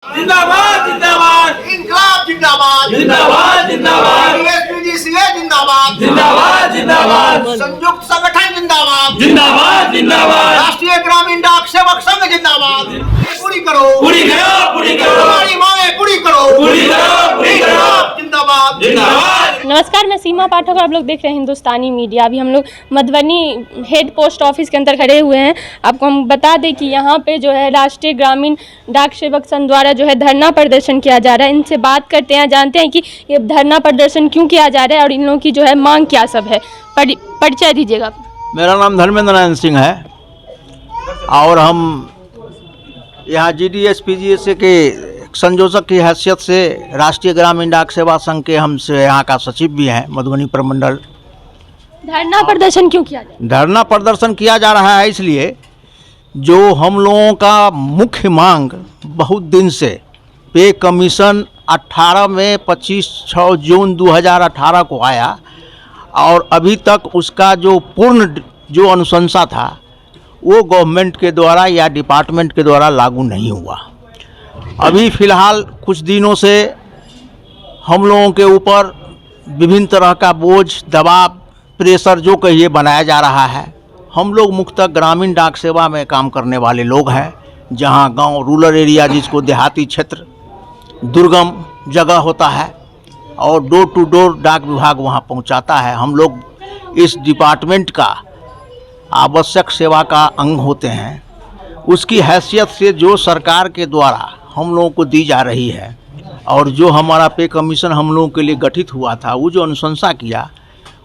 जिंदाबाद जिंदाबाद इंकलाब जिंदाबाद जिंदाबाद जिंदाबाद टीएसपीडीसीए जिंदाबाद जिंदाबाद जिंदाबाद संयुक्त संगठन जिंदाबाद जिंदाबाद जिंदाबाद राष्ट्रीय ग्रामीण डाक सेवक संघ जिंदाबाद पूरी करो पूरी करो पूरी करो हमारी मांगे पूरी करो पूरी करो पूरी करो जिंदाबाद जिंदाबाद। नमस्कार, मैं सीमा पाठक और आप लोग देख रहे हैं हिंदुस्तानी मीडिया। अभी हम लोग मधुबनी हेड पोस्ट ऑफिस के अंदर खड़े हुए हैं। आपको हम बता दें कि यहाँ पे जो है राष्ट्रीय ग्रामीण डाक सेवक संघ द्वारा जो है धरना प्रदर्शन किया जा रहा है। इनसे बात करते हैं, जानते हैं कि ये धरना प्रदर्शन क्यों किया जा रहा है और इन लोगों की जो है मांग क्या सब है। परिचय दीजिएगा। मेरा नाम धर्मेंद्र नारायण सिंह है और हम यहाँ GDS PGS के संयोजक की हैसियत से राष्ट्रीय ग्रामीण डाक सेवा संघ के हम से यहाँ का सचिव भी हैं मधुबनी प्रमंडल। धरना प्रदर्शन क्यों किया जा रहा है? धरना प्रदर्शन किया जा रहा है इसलिए जो हम लोगों का मुख्य मांग बहुत दिन से पे कमीशन 18 में 25 जून 2018 को आया और अभी तक उसका जो पूर्ण जो अनुशंसा था वो गवर्नमेंट के द्वारा या डिपार्टमेंट के द्वारा लागू नहीं हुआ। अभी फ़िलहाल कुछ दिनों से हम लोगों के ऊपर विभिन्न तरह का बोझ, दबाव, प्रेशर जो कहिए बनाया जा रहा है। हम लोग मुख्यतः ग्रामीण डाक सेवा में काम करने वाले लोग हैं, जहां गांव रूरल एरिया जिसको देहाती क्षेत्र दुर्गम जगह होता है और डोर टू डोर डाक विभाग वहां पहुंचाता है। हम लोग इस डिपार्टमेंट का आवश्यक सेवा का अंग होते हैं। उसकी हैसियत से जो सरकार के द्वारा हम लोगों को दी जा रही है और जो हमारा पे कमीशन हम लोगों के लिए गठित हुआ था, वो जो अनुशंसा किया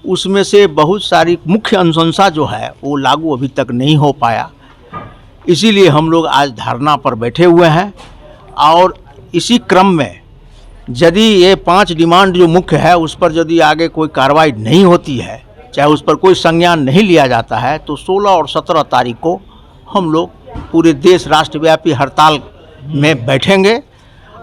उसमें से बहुत सारी मुख्य अनुशंसा जो है वो लागू अभी तक नहीं हो पाया। इसीलिए हम लोग आज धरना पर बैठे हुए हैं और इसी क्रम में यदि ये 5 डिमांड जो मुख्य है उस पर यदि आगे कोई कार्रवाई नहीं होती है, चाहे उस पर कोई संज्ञान नहीं लिया जाता है, तो 16 और 17 तारीख को हम लोग पूरे देश राष्ट्रव्यापी हड़ताल में बैठेंगे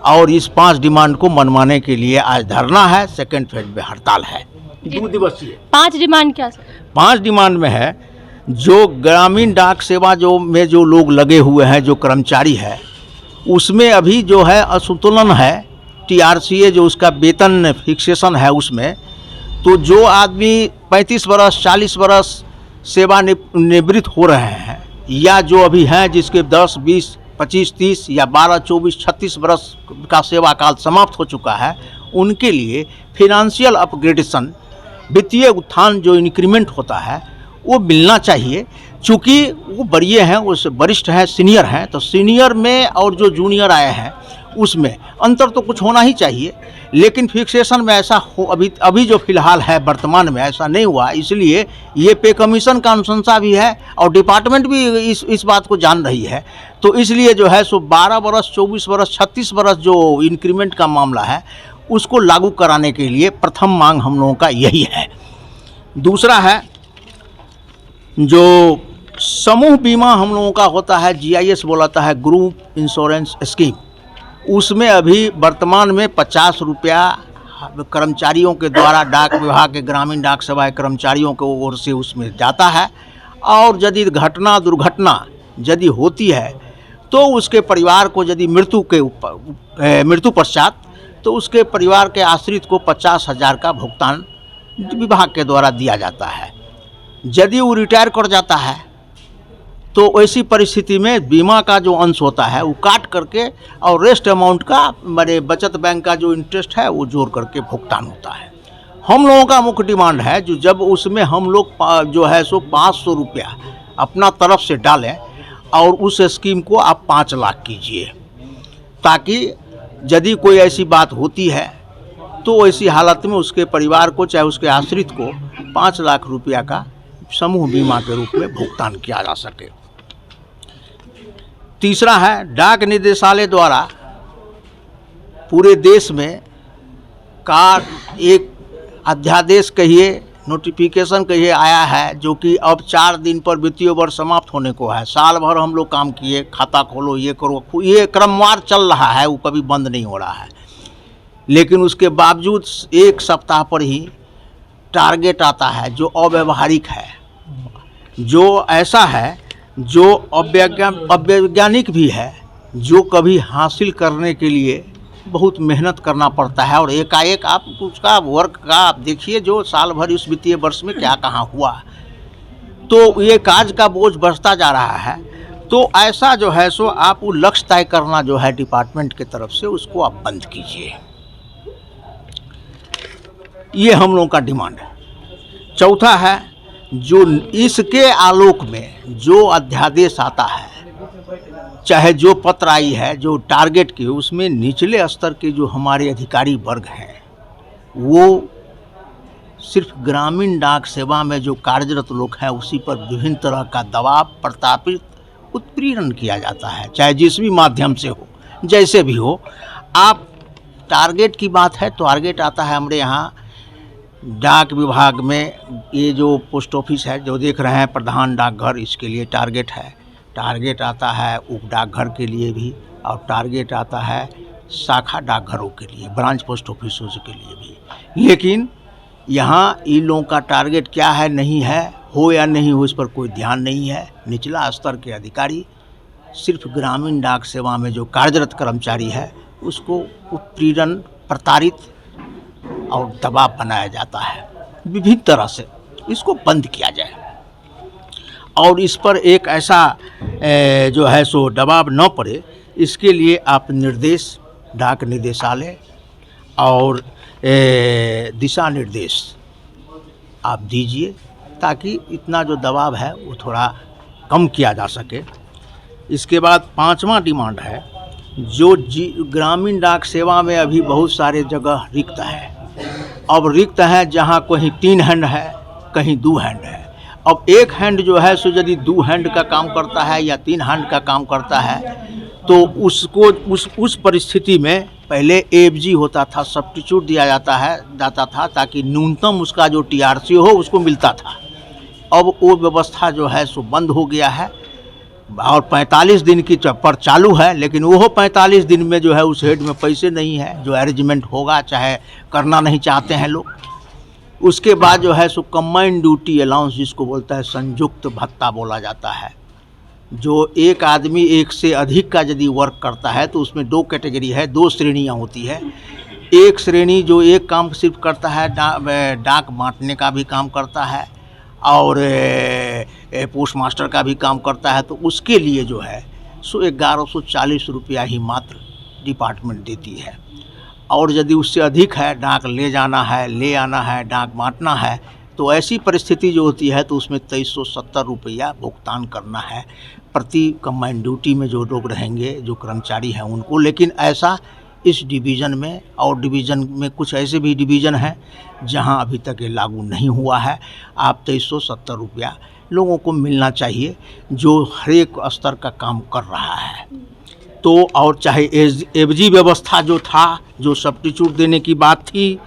और इस 5 डिमांड को मनवाने के लिए आज धरना है। सेकेंड फेज में हड़ताल है 2 दिवसीय। 5 डिमांड क्या सर? 5 डिमांड में है जो ग्रामीण डाक सेवा जो में जो लोग लगे हुए हैं, जो कर्मचारी है, उसमें अभी जो है असंतुलन है। TRCA जो उसका वेतन फिक्सेशन है उसमें, तो जो आदमी 35 वर्ष 40 वर्ष सेवानिवृत्त हो रहे हैं या जो अभी हैं जिसके 10 20 25 30 या 12 24 36 वर्ष का सेवा काल समाप्त हो चुका है, उनके लिए फिनेंशियल अपग्रेडेशन, वित्तीय उत्थान जो इंक्रीमेंट होता है वो मिलना चाहिए। चूँकि वो बड़े हैं, उस वरिष्ठ हैं, सीनियर हैं, तो सीनियर में और जो जूनियर आए हैं उसमें अंतर तो कुछ होना ही चाहिए। लेकिन फिक्सेशन में ऐसा हो अभी जो फिलहाल है वर्तमान में ऐसा नहीं हुआ। इसलिए ये पे कमीशन का अनुशंसा भी है और डिपार्टमेंट भी इस बात को जान रही है। तो इसलिए जो है सो 12 वर्ष 24 वर्ष 36 वर्ष जो इंक्रीमेंट का मामला है उसको लागू कराने के लिए प्रथम मांग हम लोगों का यही है। दूसरा है जो समूह बीमा हम लोगों का होता है, GIS बोलाता है, ग्रुप इंश्योरेंस स्कीम, उसमें अभी वर्तमान में 50 रुपया कर्मचारियों के द्वारा डाक विभाग के ग्रामीण डाक सेवा के कर्मचारियों के ओर से उसमें जाता है और यदि घटना दुर्घटना यदि होती है तो उसके परिवार को यदि मृत्यु पश्चात तो उसके परिवार के आश्रित को 50,000 का भुगतान विभाग के द्वारा दिया जाता है। यदि वो रिटायर कर जाता है तो ऐसी परिस्थिति में बीमा का जो अंश होता है वो काट करके और रेस्ट अमाउंट का मेरे बचत बैंक का जो इंटरेस्ट है वो जोड़ करके भुगतान होता है। हम लोगों का मुख्य डिमांड है जो जब उसमें हम लोग जो है सो 500 रुपया अपना तरफ से डालें और उस स्कीम को आप 5 लाख कीजिए, ताकि यदि कोई ऐसी बात होती है तो ऐसी हालत में उसके परिवार को चाहे उसके आश्रित को 5 लाख रुपया का समूह बीमा के रूप में भुगतान किया जा सके। तीसरा है डाक निदेशालय द्वारा पूरे देश में का एक अध्यादेश कहिए, नोटिफिकेशन कहिए आया है, जो कि अब 4 दिन पर वित्तीय वर्ष समाप्त होने को है। साल भर हम लोग काम किए, खाता खोलो, ये करो, ये क्रमवार चल रहा है, वो कभी बंद नहीं हो रहा है। लेकिन उसके बावजूद 1 सप्ताह पर ही टारगेट आता है जो अव्यावहारिक है, जो ऐसा है, जो अवैज्ञानिक भी है जो कभी हासिल करने के लिए बहुत मेहनत करना पड़ता है, और एकाएक आप उसका वर्क का आप देखिए जो साल भर इस वित्तीय वर्ष में क्या कहाँ हुआ, तो ये काज का बोझ बढ़ता जा रहा है। तो ऐसा जो है सो आप वो लक्ष्य तय करना जो है डिपार्टमेंट की तरफ से, उसको आप बंद कीजिए। ये हम लोगों का डिमांड है। चौथा है, जो इसके आलोक में जो अध्यादेश आता है, चाहे जो पत्र आई है जो टारगेट की, उसमें निचले स्तर के जो हमारे अधिकारी वर्ग हैं, वो सिर्फ ग्रामीण डाक सेवा में जो कार्यरत लोग हैं उसी पर विभिन्न तरह का दबाव, प्रताड़ित, उत्पीड़न किया जाता है, चाहे जिस भी माध्यम से हो, जैसे भी हो। आप टारगेट की बात है, टारगेट आता है हमारे यहाँ डाक विभाग में, ये जो पोस्ट ऑफिस है जो देख रहे हैं, प्रधान डाकघर, इसके लिए टारगेट है। टारगेट आता है उप डाकघर के लिए भी, और टारगेट आता है शाखा डाकघरों के लिए, ब्रांच पोस्ट ऑफिसों के लिए भी। लेकिन यहाँ इन लोगों का टारगेट क्या है, नहीं है, हो या नहीं हो, इस पर कोई ध्यान नहीं है। निचला स्तर के अधिकारी सिर्फ ग्रामीण डाक सेवा में जो कार्यरत कर्मचारी है उसको उत्पीड़न, प्रताड़ित और दबाव बनाया जाता है विभिन्न तरह से। इसको बंद किया जाए और इस पर एक ऐसा जो है सो दबाव न पड़े, इसके लिए आप निर्देश डाक निदेशालय और दिशा निर्देश आप दीजिए, ताकि इतना जो दबाव है वो थोड़ा कम किया जा सके। इसके बाद पांचवा डिमांड है, जो ग्रामीण डाक सेवा में अभी बहुत सारे जगह रिक्त है। अब रिक्त है जहाँ कहीं 3 हैंड है, कहीं 2 हैंड है। अब 1 हैंड जो है सो यदि 2 हैंड का काम करता है या 3 हैंड का काम करता है, तो उसको उस परिस्थिति में पहले एफजी होता था, सब्स्टिट्यूट दिया जाता था ताकि न्यूनतम उसका जो टीआरसी हो उसको मिलता था। अब वो व्यवस्था जो है सो बंद हो गया है और 45 दिन की पर चालू है, लेकिन वो 45 दिन में जो है उस हेड में पैसे नहीं है जो अरेंजमेंट होगा, चाहे करना नहीं चाहते हैं लोग। उसके बाद जो है सो कंबाइंड ड्यूटी अलाउंस, जिसको बोलता है संयुक्त भत्ता बोला जाता है, जो एक आदमी एक से अधिक का यदि वर्क करता है तो उसमें 2 कैटेगरी है, 2 श्रेणियाँ होती है। एक श्रेणी जो एक काम सिर्फ करता है, डाक बांटने का भी काम करता है और पोस्ट मास्टर का भी काम करता है, तो उसके लिए जो है सो 1140 रुपया ही मात्र डिपार्टमेंट देती है। और यदि उससे अधिक है, डाक ले जाना है, ले आना है, डाक बांटना है, तो ऐसी परिस्थिति जो होती है तो उसमें 2370 रुपया भुगतान करना है प्रति कंबाइंड ड्यूटी में जो लोग रहेंगे, जो कर्मचारी हैं उनको। लेकिन ऐसा इस डिवीज़न में और डिवीज़न में कुछ ऐसे भी डिवीज़न हैं जहां अभी तक ये लागू नहीं हुआ है। आप 2370 रुपया लोगों को मिलना चाहिए जो हर एक स्तर का काम कर रहा है। तो और चाहे एफजी व्यवस्था जो था, जो सब्स्टिट्यूट देने की बात थी,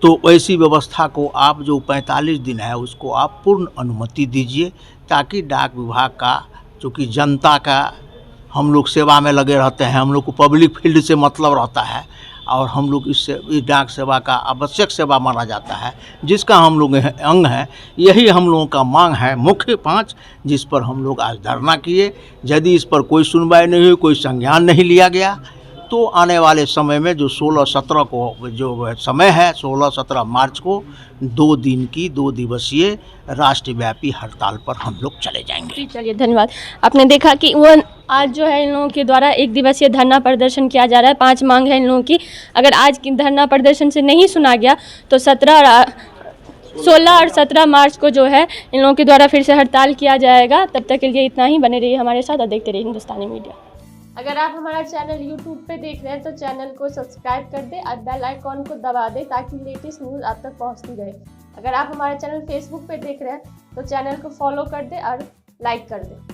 तो ऐसी व्यवस्था को आप जो 45 दिन है उसको आप पूर्ण अनुमति दीजिए, ताकि डाक विभाग का, चूँकि जनता का हम लोग सेवा में लगे रहते हैं, हम लोग को पब्लिक फील्ड से मतलब रहता है और हम लोग इस डाक सेवा का आवश्यक सेवा माना जाता है, जिसका हम लोग अंग है। यही हम लोगों का मांग है मुख्य 5, जिस पर हम लोग आज धरना किए। यदि इस पर कोई सुनवाई नहीं हुई, कोई संज्ञान नहीं लिया गया, तो आने वाले समय में जो 16-17 को जो समय है, 16-17 मार्च को 2 दिन की 2 दिवसीय राष्ट्रव्यापी हड़ताल पर हम लोग चले जाएंगे। चलिए, धन्यवाद। आपने देखा कि वो आज जो है इन लोगों के द्वारा 1 दिवसीय धरना प्रदर्शन किया जा रहा है। 5 मांग है इन लोगों की। अगर आज की धरना प्रदर्शन से नहीं सुना गया तो 16 और 17 मार्च को जो है इन लोगों के द्वारा फिर से हड़ताल किया जाएगा। तब तक के लिए इतना ही। बने रहिए हमारे साथ और देखते रहिए हिंदुस्तानी मीडिया। अगर आप हमारा चैनल YouTube पे देख रहे हैं तो चैनल को सब्सक्राइब कर दें और बेल आइकॉन को दबा दें, ताकि लेटेस्ट न्यूज़ आप तक पहुंचती रहे। अगर आप हमारा चैनल Facebook पे देख रहे हैं तो चैनल को फॉलो कर दें और लाइक कर दें।